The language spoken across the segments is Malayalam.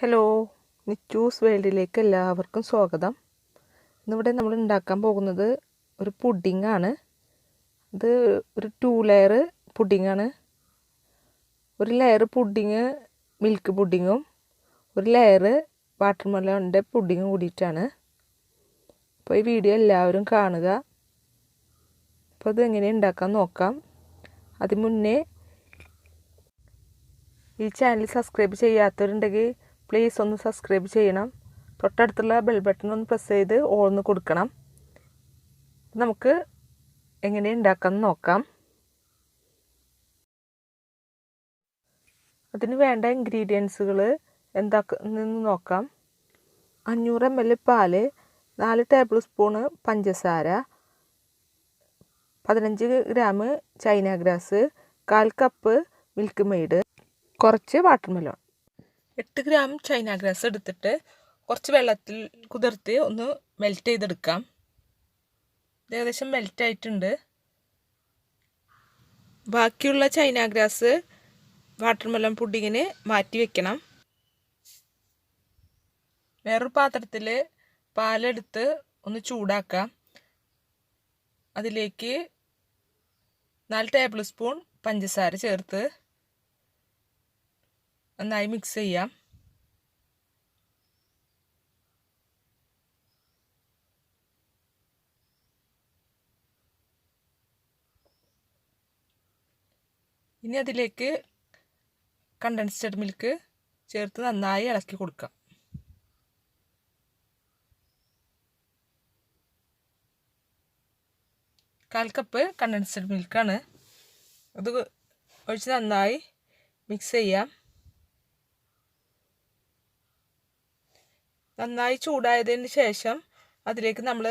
ഹലോ, നിറ്റൂസ് വേൾഡിലേക്ക് എല്ലാവർക്കും സ്വാഗതം. ഇന്നിവിടെ നമ്മൾ ഉണ്ടാക്കാൻ പോകുന്നത് ഒരു പുഡിങ്ങാണ്. ഇത് ഒരു 2 ലെയർ പുഡിങ്ങാണ്. ഒരു ലെയർ പുഡിങ് മിൽക്ക് പുഡിങ്ങും ഒരു ലെയർ വാട്ടർമെലോണിൻ്റെ പുഡിങ്ങും കൂടിയിട്ടാണ്. അപ്പോൾ ഈ വീഡിയോ എല്ലാവരും കാണുക. അപ്പോൾ ഇത് എങ്ങനെ ഉണ്ടാക്കാൻ നോക്കാം. അതിന് മുന്നേ ഈ ചാനൽ സബ്സ്ക്രൈബ് ചെയ്യാത്തവരുണ്ടെങ്കിൽ പ്ലീസ് ഒന്ന് സബ്സ്ക്രൈബ് ചെയ്യണം. തൊട്ടടുത്തുള്ള ബെൽ ബട്ടൺ ഒന്ന് പ്രസ് ചെയ്ത് ഓൾന്ന് കൊടുക്കണം. നമുക്ക് എങ്ങനെ ഉണ്ടാക്കാമെന്ന് നോക്കാം. അതിന് വേണ്ട ഇൻഗ്രീഡിയൻസുകൾ എന്താണെന്ന് നോക്കാം. 500 ml പാല്, 4 ടേബിൾ സ്പൂണ് പഞ്ചസാര, 15 gram China grass, 1/4 cup milk made, കുറച്ച് വാട്ടർമെലോൺ. 8 ഗ്രാം ചൈന ഗ്രാസ് എടുത്തിട്ട് കുറച്ച് വെള്ളത്തിൽ കുതിർത്ത് ഒന്ന് മെൽറ്റ് ചെയ്തെടുക്കാം. ഏകദേശം മെൽറ്റ് ആയിട്ടുണ്ട്. ബാക്കിയുള്ള ചൈന ഗ്രാസ് വാട്ടർമെലോൺ പുഡിങ്ങിന് മാറ്റി വെക്കണം. വേറൊരു പാത്രത്തിൽ പാലെടുത്ത് ഒന്ന് ചൂടാക്കാം. അതിലേക്ക് 4 ടേബിൾ സ്പൂൺ പഞ്ചസാര ചേർത്ത് നന്നായി മിക്സ് ചെയ്യാം. ഇനി അതിലേക്ക് കണ്ടൻസ്ഡ് മിൽക്ക് ചേർത്ത് നന്നായി ഇളക്കി കൊടുക്കാം. കാൽ കപ്പ് കണ്ടൻസ്ഡ് മിൽക്കാണ്. അത് ഒഴിച്ച് നന്നായി മിക്സ് ചെയ്യാം. നന്നായി ചൂടായതിന് ശേഷം അതിലേക്ക് നമ്മൾ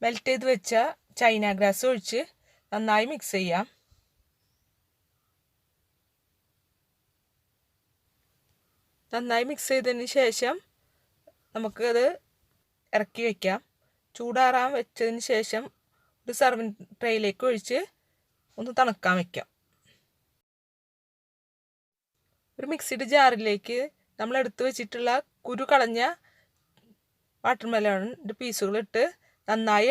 മെൽറ്റ് ചെയ്ത് വെച്ച ചൈന ഗ്രാസ് ഒഴിച്ച് നന്നായി മിക്സ് ചെയ്യാം. നന്നായി മിക്സ് ചെയ്തതിന് ശേഷം നമുക്കത് ഇറക്കി വയ്ക്കാം. ചൂടാറാൻ വെച്ചതിന് ശേഷം ഒരു സർവിങ് ട്രേയിലേക്ക് ഒഴിച്ച് ഒന്ന് തണുക്കാൻ വയ്ക്കാം. ഒരു മിക്സിയുടെ ജാറിലേക്ക് നമ്മൾ എടുത്തു വെച്ചിട്ടുള്ള കുരു കളഞ്ഞ വാട്ടർമെലോണിൻ്റെ പീസുകളിട്ട് നന്നായി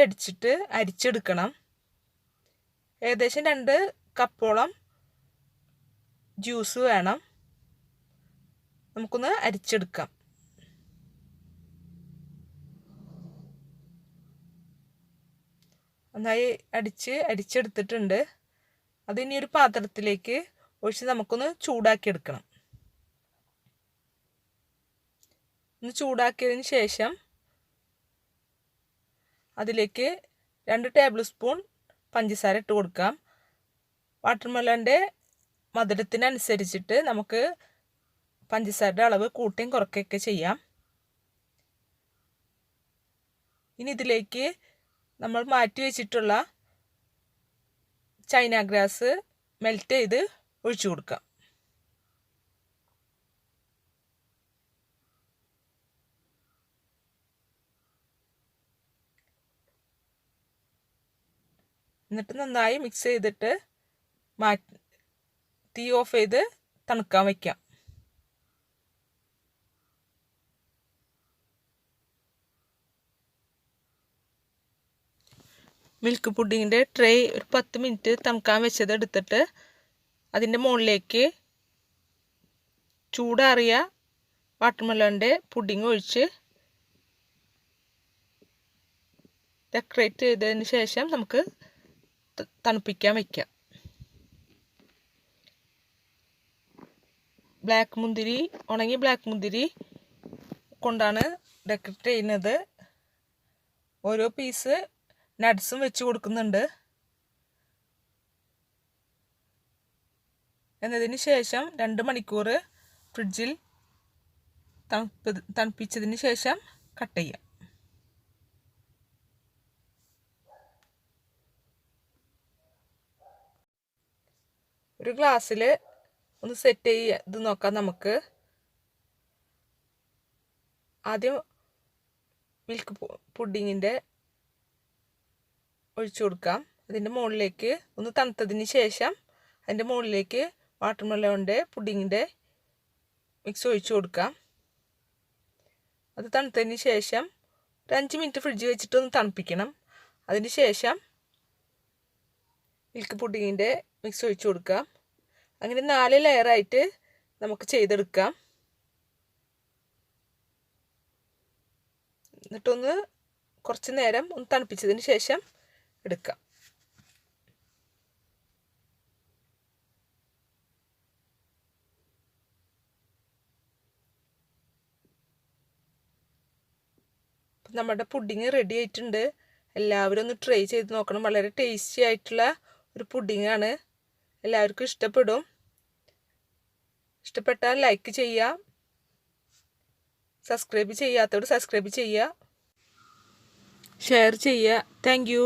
അരിച്ചെടുക്കണം. ഏകദേശം 2 കപ്പോളം ജ്യൂസ് വേണം. നമുക്കൊന്ന് അരിച്ചെടുക്കാം. നന്നായി അരിച്ചെടുത്തിട്ടുണ്ട്. അതിനി ഒരു പാത്രത്തിലേക്ക് ഒഴിച്ച് നമുക്കൊന്ന് ചൂടാക്കിയെടുക്കണം. ഒന്ന് ചൂടാക്കിയതിന് ശേഷം അതിലേക്ക് 2 ടേബിൾ സ്പൂൺ പഞ്ചസാര ഇട്ട് കൊടുക്കാം. വാട്ടർമെലോണിൻ്റെ മധുരത്തിനനുസരിച്ചിട്ട് നമുക്ക് പഞ്ചസാരയുടെ അളവ് കൂട്ടുകയും കുറയ്ക്കുകയൊക്കെ ചെയ്യാം. ഇനി ഇതിലേക്ക് നമ്മൾ മാറ്റി വെച്ചിട്ടുള്ള ചൈന ഗ്രാസ് മെൽറ്റ് ചെയ്ത് ഒഴിച്ചു കൊടുക്കാം. എന്നിട്ട് നന്നായി മിക്സ് ചെയ്തിട്ട് തീ ഓഫ് ചെയ്ത് തണുക്കാൻ വയ്ക്കാം. മിൽക്ക് പുഡിങ്ങിൻ്റെ ട്രേ ഒരു 10 മിനിറ്റ് തണുക്കാൻ വെച്ചത് എടുത്തിട്ട് അതിൻ്റെ മുകളിലേക്ക് ചൂടാറിയ വാട്ടർമെലോണിൻ്റെ പുഡിങ് ഒഴിച്ച് ഡെക്കറേറ്റ് ചെയ്തതിന് ശേഷം നമുക്ക് തണുപ്പിക്കാൻ വയ്ക്കാം. ഉണങ്ങിയ ബ്ലാക്ക് മുന്തിരി കൊണ്ടാണ് ഡെക്കറേറ്റ് ചെയ്യുന്നത്. ഓരോ പീസ് നട്ട്സും വെച്ച് കൊടുക്കുന്നുണ്ട്. എന്നതിന് ശേഷം 2 മണിക്കൂർ ഫ്രിഡ്ജിൽ തണുപ്പിച്ചതിന് ശേഷം കട്ട് ചെയ്യാം. ഒരു ഗ്ലാസ്സിൽ ഒന്ന് സെറ്റ് ചെയ്ത് നോക്കാം. നമുക്ക് ആദ്യം മിൽക്ക് പുഡിങ്ങിൻ്റെ ഒഴിച്ചു കൊടുക്കാം. അതിൻ്റെ മുകളിലേക്ക് ഒന്ന് തണുത്തതിന് ശേഷം അതിൻ്റെ മുകളിലേക്ക് വാട്ടർമെലോണിൻ്റെ പുഡിങ്ങിൻ്റെ മിക്സ് ഒഴിച്ചു കൊടുക്കാം. അത് തണുത്തതിന് ശേഷം ഒരു 5 മിനിറ്റ് ഫ്രിഡ്ജ് വെച്ചിട്ട് ഒന്ന് തണുപ്പിക്കണം. അതിന് ശേഷം മിൽക്ക് പുഡിങ്ങിൻ്റെ മിക്സ് ഒഴിച്ചു കൊടുക്കാം. അങ്ങനെ 4 ലെയറായിട്ട് നമുക്ക് ചെയ്തെടുക്കാം. എന്നിട്ടൊന്ന് കുറച്ച് നേരം ഒന്ന് തണുപ്പിച്ചതിന് ശേഷം എടുക്കാം. നമ്മുടെ പുഡിങ് റെഡി ആയിട്ടുണ്ട്. എല്ലാവരും ഒന്ന് ട്രൈ ചെയ്ത് നോക്കണം. വളരെ ടേസ്റ്റി ആയിട്ടുള്ള ഒരു പുഡിങ്ങാണ്. എല്ലാവർക്കും ഇഷ്ടപ്പെടും. ഇഷ്ടപ്പെട്ടാൽ ലൈക്ക് ചെയ്യുക. സബ്സ്ക്രൈബ് ചെയ്യാത്തവർ സബ്സ്ക്രൈബ് ചെയ്യുക. ഷെയർ ചെയ്യുക. Thank you.